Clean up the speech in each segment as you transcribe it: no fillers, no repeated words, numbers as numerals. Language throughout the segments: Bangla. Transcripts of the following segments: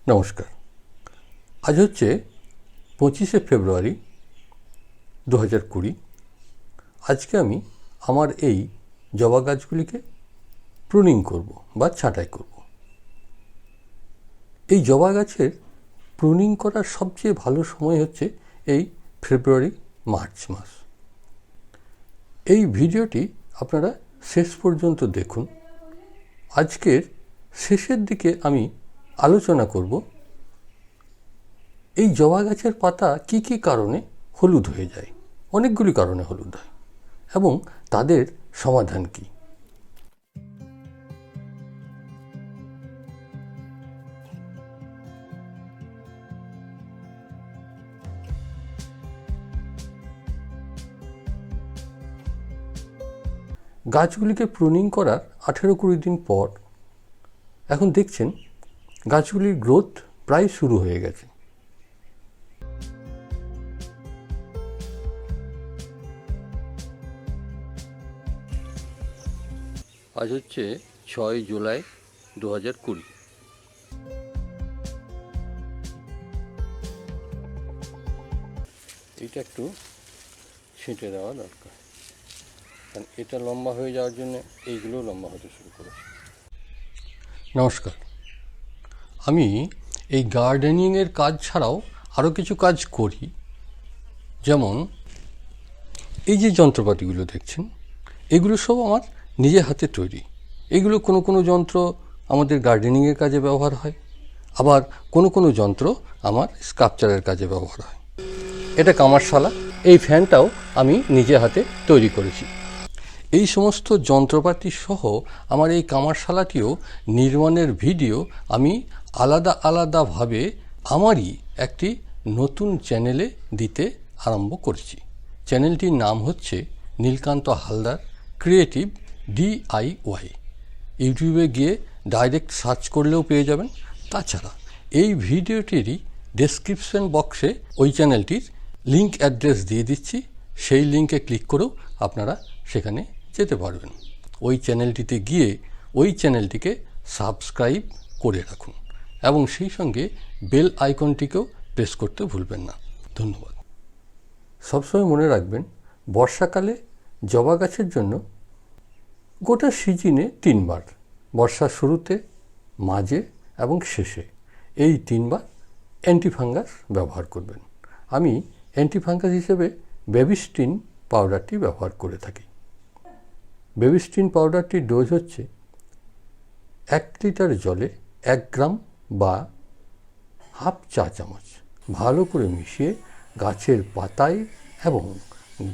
নমস্কার। আজ হচ্ছে 25শে ফেব্রুয়ারি 2020। আজকে আমি আমার এই জবা গাছগুলিকে প্রুনিং করব বা ছাঁটাই করব। এই জবা গাছের প্রুনিং করার সবচেয়ে ভালো সময় হচ্ছে এই ফেব্রুয়ারি মার্চ মাস। এই ভিডিওটি আপনারা শেষ পর্যন্ত দেখুন। আজকের শেষের দিকে আমি আলোচনা করব এই জবা গাছের পাতা কি কি কারণে হলুদ হয়ে যায়। অনেকগুলি কারণে হলুদ হয় এবং তাদের সমাধান কি। গাছগুলিকে প্রুনিং করার 18-20 দিন পর এখন দেখছেন গাছগুলির গ্রোথ প্রায় শুরু হয়ে গেছে। আজ হচ্ছে 6 জুলাই 2020। এইটা একটু ছেঁটে দেওয়া দরকার, কারণ এটা লম্বা হয়ে যাওয়ার জন্য এইগুলো লম্বা হতে শুরু করেছে। নমস্কার। আমি এই গার্ডেনিংয়ের কাজ ছাড়াও আরও কিছু কাজ করি। যেমন এই যে যন্ত্রপাতিগুলো দেখছেন, এগুলো সব আমার নিজে হাতে তৈরি। এগুলো কোনো কোনো যন্ত্র আমাদের গার্ডেনিংয়ের কাজে ব্যবহার হয়, আবার কোনো কোনো যন্ত্র আমার স্কাল্পচারের কাজে ব্যবহার হয়। এটা কামারশালা। এই ফ্যানটাও আমি নিজে হাতে তৈরি করেছি। এই সমস্ত যন্ত্রপাতি সহ আমার এই কামারশালাটিও নির্মাণের ভিডিও আমি আলাদা আলাদাভাবে আমারই একটি নতুন চ্যানেলে দিতে আরম্ভ করেছি। চ্যানেলটির নাম হচ্ছে নীলকান্ত হালদার ক্রিয়েটিভ DIY। ইউটিউবে গিয়ে ডাইরেক্ট সার্চ করলেও পেয়ে যাবেন। তাছাড়া এই ভিডিওটিরই ডেসক্রিপশন বক্সে ওই চ্যানেলটির লিঙ্ক অ্যাড্রেস দিয়ে দিচ্ছি। সেই লিঙ্কে ক্লিক করেও আপনারা সেখানে যেতে পারবেন। ওই চ্যানেলটিতে গিয়ে ওই চ্যানেলটিকে সাবস্ক্রাইব করে রাখুন এবং সেই সঙ্গে বেল আইকনটিকেও প্রেস করতে ভুলবেন না। ধন্যবাদ। সবসময় মনে রাখবেন, বর্ষাকালে জবা গাছের জন্য গোটা সিজনে 3 বার, বর্ষার শুরুতে, মাঝে এবং শেষে, এই 3 বার অ্যান্টিফাঙ্গাস ব্যবহার করবেন। আমি অ্যান্টিফাঙ্গাস হিসেবে বেবিস্টিন পাউডারটি ব্যবহার করে থাকি। বেবিস্টিন পাউডারটির ডোজ হচ্ছে 1 লিটার জলে 1 গ্রাম বা হাফ চা চামচ ভালো করে মিশিয়ে গাছের পাতায় এবং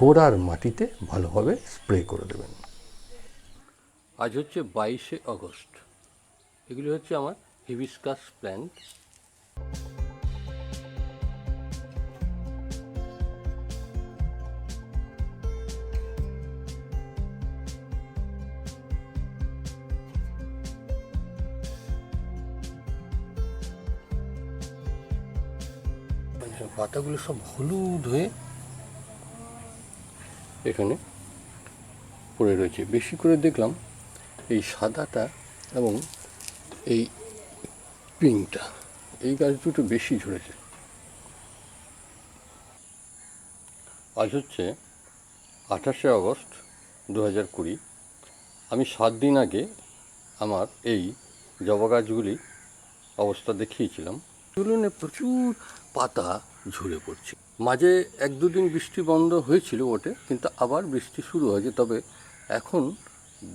গোড়ার মাটিতে ভালোভাবে স্প্রে করে দেবেন। আজ হচ্ছে 22শে আগস্ট। এগুলি হচ্ছে আমার হিবিস্কাস প্ল্যান্ট। পাতাগুলো সব হলুদ হয়ে এখানে পড়ে রয়েছে। বেশি করে দেখলাম এই সাদাটা এবং এই পিঙ্কটা, এই গাছ দুটো বেশি ঝরেছে। আজ হচ্ছে 28শে আগস্ট 2020। আমি 7 দিন আগে আমার এই জবা গাছগুলি অবস্থা দেখিয়েছিলাম। এগুলোনে প্রচুর পাতা ঝরে পড়ছে। মাঝে 1-2 দিন বৃষ্টি বন্ধ হয়েছিল ওঠে, কিন্তু আবার বৃষ্টি শুরু হয়েছে। তবে এখন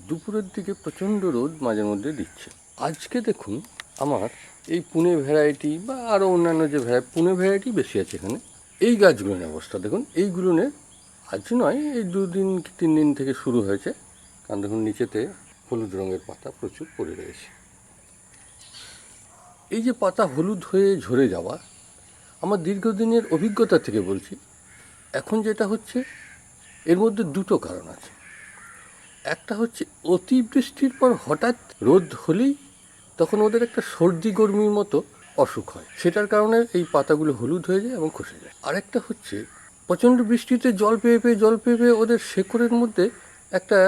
দুপুরের দিকে প্রচণ্ড রোদ মাঝে মধ্যে দিচ্ছে। আজকে দেখুন আমার এই পুনে ভ্যারাইটি বা আরও অন্যান্য যে পুনে ভ্যারাইটি বেশি আছে এখানে। এই গাছগুলোর অবস্থা দেখুন। এইগুলোনে আজ নয়, এই 2 দিন 3 দিন থেকে শুরু হয়েছে। কারণ দেখুন নিচেতে হলুদ রঙের পাতা প্রচুর পড়ে রয়েছে। এই যে পাতা হলুদ হয়ে ঝরে যাওয়া, আমার দীর্ঘদিনের অভিজ্ঞতা থেকে বলছি, এখন যেটা হচ্ছে এর মধ্যে 2টো কারণ আছে। একটা হচ্ছে অতিবৃষ্টির পর হঠাৎ রোদ হলেই তখন ওদের একটা সর্দি গরমির মতো অসুখ হয়, সেটার কারণে এই পাতাগুলো হলুদ হয়ে যায় এবং খসে যায়। আরেকটা হচ্ছে প্রচণ্ড বৃষ্টিতে জল পেয়ে পেয়ে ওদের শেকড়ের মধ্যে একটা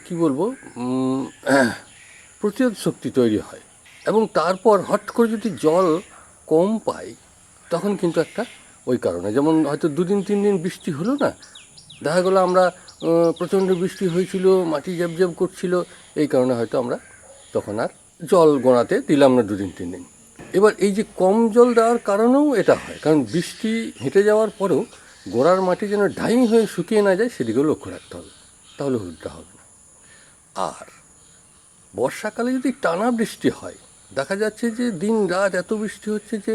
কি বলবো প্রতিরোধ শক্তি তৈরি হয়। এবং তারপর হট করে যদি জল কম পাই তখন কিন্তু একটা ওই কারণে, যেমন হয়তো 2-3 দিন বৃষ্টি হলো না, দেখা গেলো আমরা প্রচণ্ড বৃষ্টি হয়েছিল, মাটি জ্যাব করছিল, এই কারণে হয়তো আমরা তখন আর জল গোড়াতে দিলাম না 2-3 দিন। এবার এই যে কম জল দেওয়ার কারণেও এটা হয়, কারণ বৃষ্টি হেঁটে যাওয়ার পরেও গোড়ার মাটি যেন ঢাই হয়ে শুকিয়ে না যায় সেদিকেও লক্ষ্য রাখতে হবে, তাহলে হলুদটা হবে না। আর বর্ষাকালে যদি টানা বৃষ্টি হয়, দেখা যাচ্ছে যে দিন রাত এত বৃষ্টি হচ্ছে যে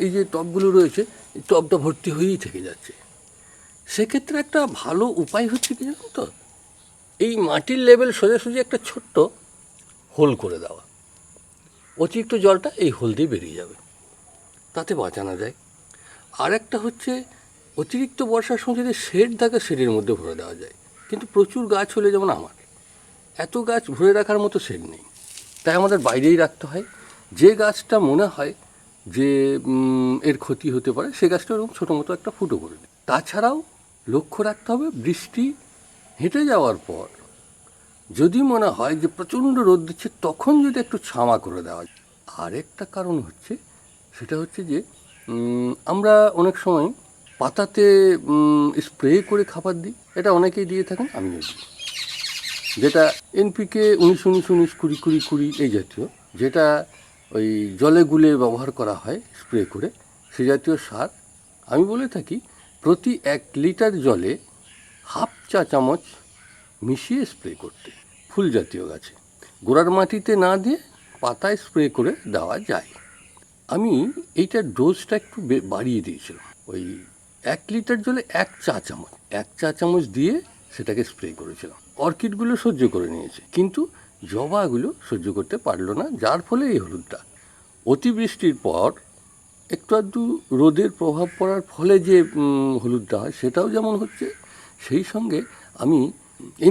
এই যে টবগুলো রয়েছে এই টবটা ভর্তি হয়েই থেকে যাচ্ছে। সেক্ষেত্রে একটা ভালো উপায় হচ্ছে কি জানো তো, এই মাটির লেভেল সোজাসুজি একটা ছোট্ট হোল করে দেওয়া, অতিরিক্ত জলটা এই হোল দিয়ে বেরিয়ে যাবে, তাতে বাঁচানো যায়। আর একটা হচ্ছে অতিরিক্ত বর্ষার সময় যদি শেড থাকে শেডের মধ্যে ভরে দেওয়া যায়, কিন্তু প্রচুর গাছ হলে, যেমন আমার এত গাছ ভরে রাখার মতো শেড নেই, তাই আমাদের বাইরেই রাখতে হয়। যে গাছটা মনে হয় যে এর ক্ষতি হতে পারে সে গাছটা ওরকম ছোটো মতো একটা ফুটো করে দিই। তাছাড়াও লক্ষ্য রাখতে হবে বৃষ্টি হেঁটে যাওয়ার পর যদি মনে হয় যে প্রচণ্ড রোদ দিচ্ছে তখন যদি একটু ছামা করে দেওয়া যায়। আরেকটা কারণ হচ্ছে, সেটা হচ্ছে যে আমরা অনেক সময় পাতাতে স্প্রে করে খাবার দিই, এটা অনেকেই দিয়ে থাকেন, আমিও দিই, যেটা NPK 19-19-19-20-20 এই জাতীয়, যেটা ওই জলে গুলে ব্যবহার করা হয় স্প্রে করে, সে জাতীয় সার আমি বলে থাকি প্রতি 1 লিটার জলে 1/2 চা চামচ মিশিয়ে স্প্রে করতে, ফুল জাতীয় গাছে গোড়ার মাটিতে না দিয়ে পাতায় স্প্রে করে দেওয়া যায়। আমি এইটার ডোজটা একটু বাড়িয়ে দিয়েছিলাম, ওই 1 লিটার জলে 1 চা চামচ দিয়ে সেটাকে স্প্রে করেছিলাম। অর্কিডগুলো সহ্য করে নিয়েছে, কিন্তু জবাগুলো সহ্য করতে পারলো না, যার ফলে এই হলুদটা। অতিবৃষ্টির পর একটু আধটু রোদের প্রভাব পড়ার ফলে যে হলুদটা হয় সেটাও যেমন হচ্ছে, সেই সঙ্গে আমি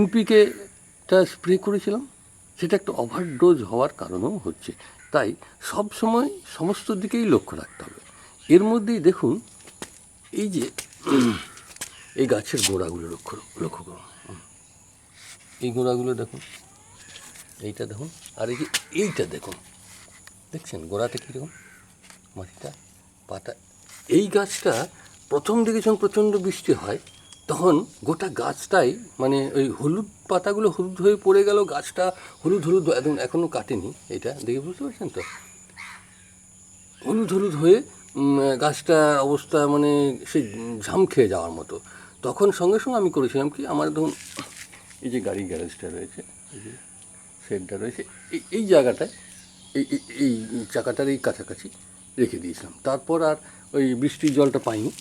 NPKটা স্প্রে করেছিলাম, সেটা একটা ওভারডোজ হওয়ার কারণেও হচ্ছে। তাই সব সময় সমস্ত দিকেই লক্ষ্য রাখতে হবে। এর মধ্যেই দেখুন এই যে এই গাছের গোড়াগুলো লক্ষ্য করুন, এই গোড়াগুলো দেখুন, এইটা দেখুন, আর এই যে এইটা দেখুন, দেখছেন গোড়াতে কীরকম মাটিটা, পাতা। এই গাছটা প্রথম দিকে যখন প্রচণ্ড বৃষ্টি হয় তখন গোটা গাছটাই মানে ওই হলুদ পাতাগুলো হলুদ হয়ে পড়ে গেল, গাছটা হলুদ একদম, এখনও কাটেনি, এটা দেখে বুঝতে পারছেন তো, হলুদ হয়ে গাছটা অবস্থা মানে সে ঝাম খেয়ে যাওয়ার মতো। তখন সঙ্গে সঙ্গে আমি করেছিলাম কি, আমার ধরুন এই যে গাড়ি গ্যারেজটা রয়েছে, এই যে শেডটা রয়েছে, এই জায়গাটায় এই এই চাকাটার এই কাছাকাছি রেখে দিয়েছিলাম। তারপর আর ওই বৃষ্টির জলটা পাইনি,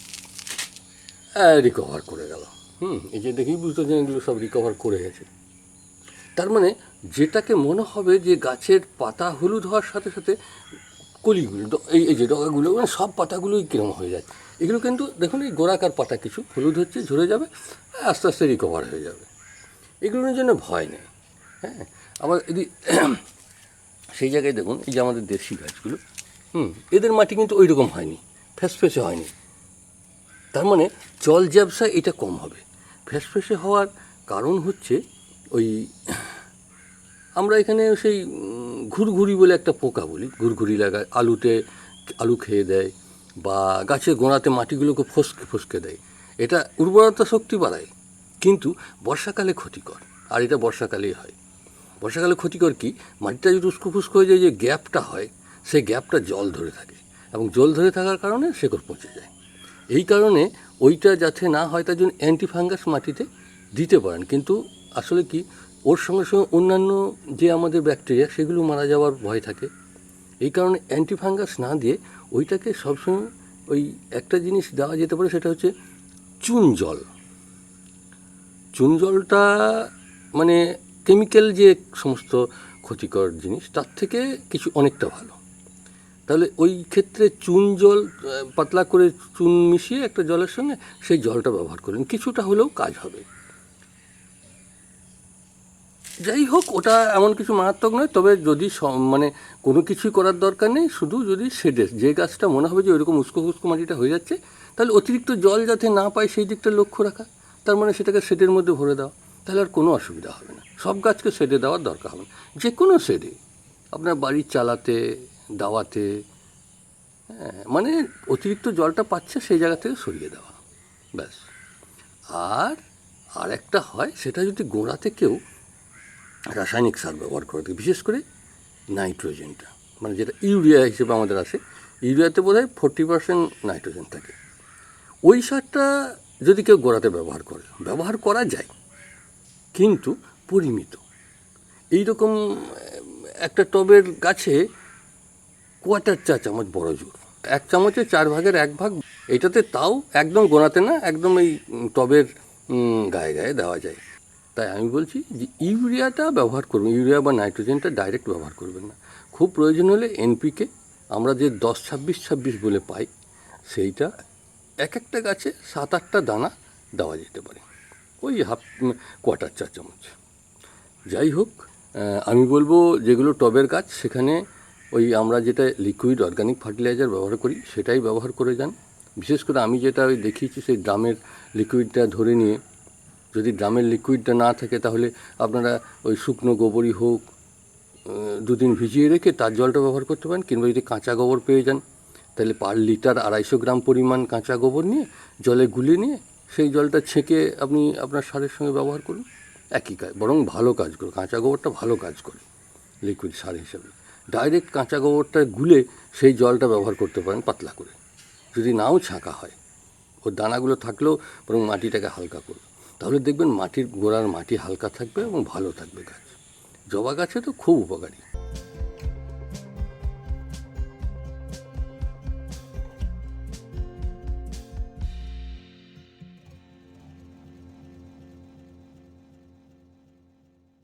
রিকভার করে গেল। এই যে দেখেই বুঝতে পারছেন এগুলো সব রিকভার করে গেছে। তার মানে যেটাকে মনে হবে যে গাছের পাতা হলুদ হওয়ার সাথে সাথে কলিগুলো, এই যে ডগাগুলো, মানে সব পাতাগুলোই কীরকম হয়ে যায়, এগুলো কিন্তু দেখুন এই গোড়াকার পাতা কিছু হলুদ হচ্ছে, ঝরে যাবে, আস্তে আস্তে রিকভার হয়ে যাবে, এগুলোর জন্য ভয় নেই। হ্যাঁ, আবার যদি সেই জায়গায় দেখুন এই যে আমাদের দেশি গাছগুলো, এদের মাটি কিন্তু ওই রকম হয়নি, ফ্যাসফেসে হয়নি, তার মানে জল জ্যাবসা এটা কম হবে। ফ্যাসফেসে হওয়ার কারণ হচ্ছে ওই আমরা এখানে সেই ঘুরঘুরি বলে একটা পোকা বলি, ঘুরঘুরি লাগায় আলুতে, আলু খেয়ে দেয়, বা গাছের গোড়াতে মাটিগুলোকে ফসকে দেয়, এটা উর্বরতা শক্তি বাড়ায়, কিন্তু বর্ষাকালে ক্ষতিকর। আর এটা বর্ষাকালেই হয়। বর্ষাকালে ক্ষতিকর কি, মাটিটা যদি উস্কো ফুস্কো হয়ে যায়, যে গ্যাপটা হয় সেই গ্যাপটা জল ধরে থাকে, এবং জল ধরে থাকার কারণে শেকড় পচে যায়। এই কারণে ওইটা যাতে না হয় তার জন্য অ্যান্টিফাঙ্গাস মাটিতে দিতে পারেন, কিন্তু আসলে কি ওর সঙ্গে সঙ্গে অন্যান্য যে আমাদের ব্যাকটেরিয়া সেগুলো মারা যাওয়ার ভয় থাকে। এই কারণে অ্যান্টিফাঙ্গাস না দিয়ে ওইটাকে সবসময় ওই একটা জিনিস দেওয়া যেতে পারে, সেটা হচ্ছে চুন জল। চুন জলটা মানে কেমিক্যাল যে সমস্ত ক্ষতিকর জিনিস তার থেকে কিছু অনেকটা ভালো। তাহলে ওই ক্ষেত্রে চুন জল, পাতলা করে চুন মিশিয়ে একটা জলের সঙ্গে সেই জলটা ব্যবহার করলেন, কিছুটা হলেও কাজ হবে। যাই হোক, ওটা এমন কিছু মারাত্মক নয়, তবে যদি মানে কোনো কিছুই করার দরকার নেই, শুধু যদি শেডে যে গাছটা মনে হবে যে ওইরকম উস্কো ফুস্কো মাটিটা হয়ে যাচ্ছে, তাহলে অতিরিক্ত জল যাতে না পায় সেই দিকটা লক্ষ্য রাখা, তার মানে সেটাকে শেডের মধ্যে ভরে দেওয়া, তাহলে আর কোনো অসুবিধা হবে না। সব গাছকে শেডে দেওয়ার দরকার হবে না, যে কোনো শেডে, আপনার বাড়ির চালাতে, দাওয়াতে, হ্যাঁ, মানে অতিরিক্ত জলটা পাচ্ছে সেই জায়গা থেকে সরিয়ে দেওয়া, ব্যাস। আর একটা হয়, সেটা যদি গোড়াতে কেউ রাসায়নিক সার ব্যবহার করে থাকে, বিশেষ করে নাইট্রোজেনটা, মানে যেটা ইউরিয়া হিসেবে আমাদের আসে, ইউরিয়াতে বোধহয় 40% নাইট্রোজেন থাকে। ওই সারটা যদি কেউ গোড়াতে ব্যবহার করা যায়, কিন্তু পরিমিত। এইরকম একটা টবের গাছে কোয়ার্টার চা চামচ বড় জোর, 1 চামচে 4 ভাগের 1 ভাগ, এটাতে তাও একদম গোড়াতে না, একদম এই টবের গায়ে গায়ে দেওয়া যায়। তাই আমি বলছি যে ইউরিয়াটা ব্যবহার করবেন, ইউরিয়া বা নাইট্রোজেনটা ডাইরেক্ট ব্যবহার করবেন না। খুব প্রয়োজন হলে এনপিকে, আমরা যে 10-26-26 বলে পাই, সেইটা এক একটা গাছে 7-8টা দানা দেওয়া যেতে পারে, ওই কোয়ার্টার চা চামচ। যাই হোক, আমি বলবো যেগুলো টবের গাছ, সেখানে ওই আমরা যেটা লিকুইড অর্গানিক ফার্টিলাইজার ব্যবহার করি সেটাই ব্যবহার করে যান। বিশেষ করে আমি যেটা ওই দেখিয়েছি, সেই ড্রামের লিকুইডটা ধরে নিয়ে, যদি ড্রামের লিকুইডটা না থাকে তাহলে আপনারা ওই শুকনো গোবরই হোক 2 দিন ভিজিয়ে রেখে তার জলটা ব্যবহার করতে পারেন, কিংবা যদি কাঁচা গোবর পেয়ে যান তাহলে পার লিটার 250 গ্রাম পরিমাণ কাঁচা গোবর নিয়ে জলে গুলিয়ে নিয়ে সেই জলটা ছেঁকে আপনি আপনার সারের সঙ্গে ব্যবহার করুন, একই কাজ, বরং ভালো কাজ করে। কাঁচা গোবরটা ভালো কাজ করে লিকুইড সার হিসাবে। ডাইরেক্ট কাঁচা গোবরটা গুলে সেই জলটা ব্যবহার করতে পারেন পাতলা করে, যদি নাও ছাঁকা হয়, ওর দানাগুলো থাকলেও বরং মাটিটাকে হালকা করবে, তাহলে দেখবেন মাটির গোড়ার মাটি হালকা থাকবে এবং ভালো থাকবে গাছ। জবা গাছে তো খুব উপকারী।